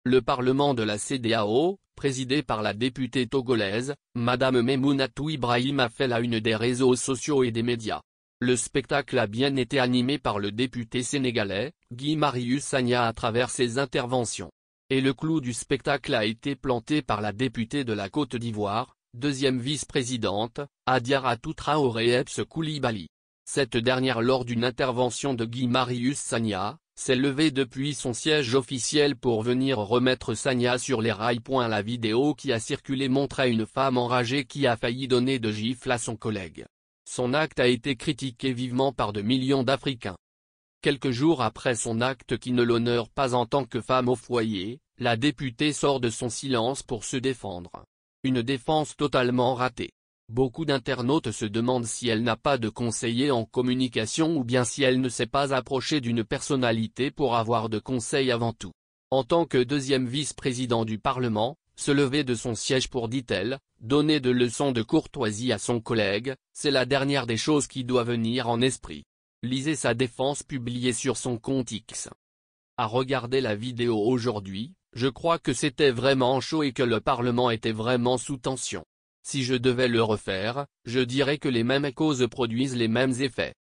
Le Parlement de la CEDEAO, présidé par la députée togolaise, Madame Maimouna-Tou Ibrahim a fait la une des réseaux sociaux et des médias. Le spectacle a bien été animé par le député sénégalais, Guy Marius Sagna à travers ses interventions. Et le clou du spectacle a été planté par la députée de la Côte d'Ivoire, deuxième vice-présidente, Hadiaratou Traoré Ebs Coulibaly. Cette dernière lors d'une intervention de Guy Marius Sagna, s'est levée depuis son siège officiel pour venir remettre Sagna sur les rails. La vidéo qui a circulé montrait une femme enragée qui a failli donner de gifles à son collègue. Son acte a été critiqué vivement par de millions d'Africains. Quelques jours après son acte qui ne l'honore pas en tant que femme au foyer, la députée sort de son silence pour se défendre. Une défense totalement ratée. Beaucoup d'internautes se demandent si elle n'a pas de conseiller en communication ou bien si elle ne s'est pas approchée d'une personnalité pour avoir de conseils avant tout. En tant que deuxième vice-président du Parlement, se lever de son siège pour, dit-elle, donner de leçons de courtoisie à son collègue, c'est la dernière des choses qui doit venir en esprit. Lisez sa défense publiée sur son compte X. À regarder la vidéo aujourd'hui, je crois que c'était vraiment chaud et que le Parlement était vraiment sous tension. Si je devais le refaire, je dirais que les mêmes causes produisent les mêmes effets.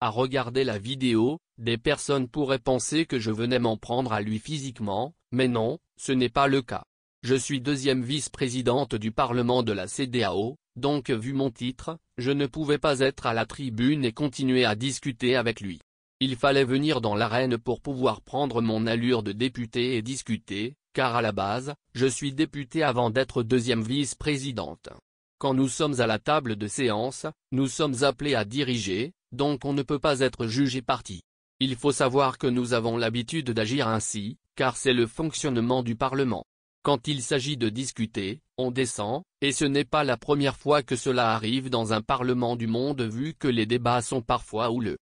À regarder la vidéo, des personnes pourraient penser que je venais m'en prendre à lui physiquement, mais non, ce n'est pas le cas. Je suis deuxième vice-présidente du Parlement de la CEDEAO, donc vu mon titre, je ne pouvais pas être à la tribune et continuer à discuter avec lui. Il fallait venir dans l'arène pour pouvoir prendre mon allure de député et discuter, car à la base, je suis députée avant d'être deuxième vice-présidente. Quand nous sommes à la table de séance, nous sommes appelés à diriger, donc on ne peut pas être jugé parti. Il faut savoir que nous avons l'habitude d'agir ainsi, car c'est le fonctionnement du Parlement. Quand il s'agit de discuter, on descend, et ce n'est pas la première fois que cela arrive dans un Parlement du monde vu que les débats sont parfois houleux.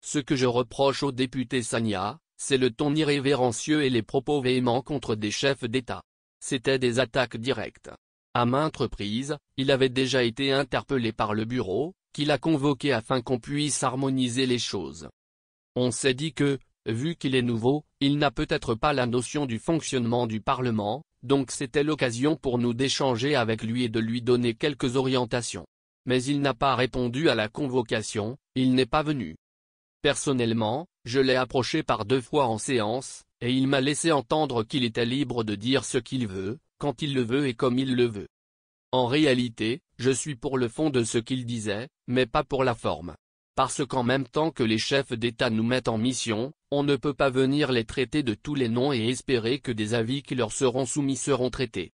Ce que je reproche au député Sagna, c'est le ton irrévérencieux et les propos véhéments contre des chefs d'État. C'étaient des attaques directes. À maintes reprises, il avait déjà été interpellé par le bureau, qui l'a convoqué afin qu'on puisse harmoniser les choses. On s'est dit que, vu qu'il est nouveau, il n'a peut-être pas la notion du fonctionnement du Parlement, donc c'était l'occasion pour nous d'échanger avec lui et de lui donner quelques orientations. Mais il n'a pas répondu à la convocation, il n'est pas venu. Personnellement, je l'ai approché par 2 fois en séance, et il m'a laissé entendre qu'il était libre de dire ce qu'il veut, quand il le veut et comme il le veut. En réalité, je suis pour le fond de ce qu'il disait, mais pas pour la forme. Parce qu'en même temps que les chefs d'État nous mettent en mission, on ne peut pas venir les traiter de tous les noms et espérer que des avis qui leur seront soumis seront traités.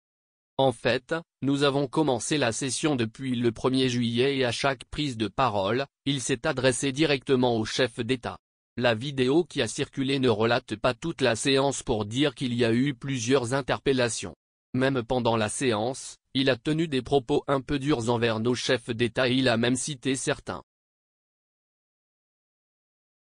En fait, nous avons commencé la session depuis le 1er juillet et à chaque prise de parole, il s'est adressé directement au chef d'État. La vidéo qui a circulé ne relate pas toute la séance pour dire qu'il y a eu plusieurs interpellations. Même pendant la séance, il a tenu des propos un peu durs envers nos chefs d'État et il a même cité certains.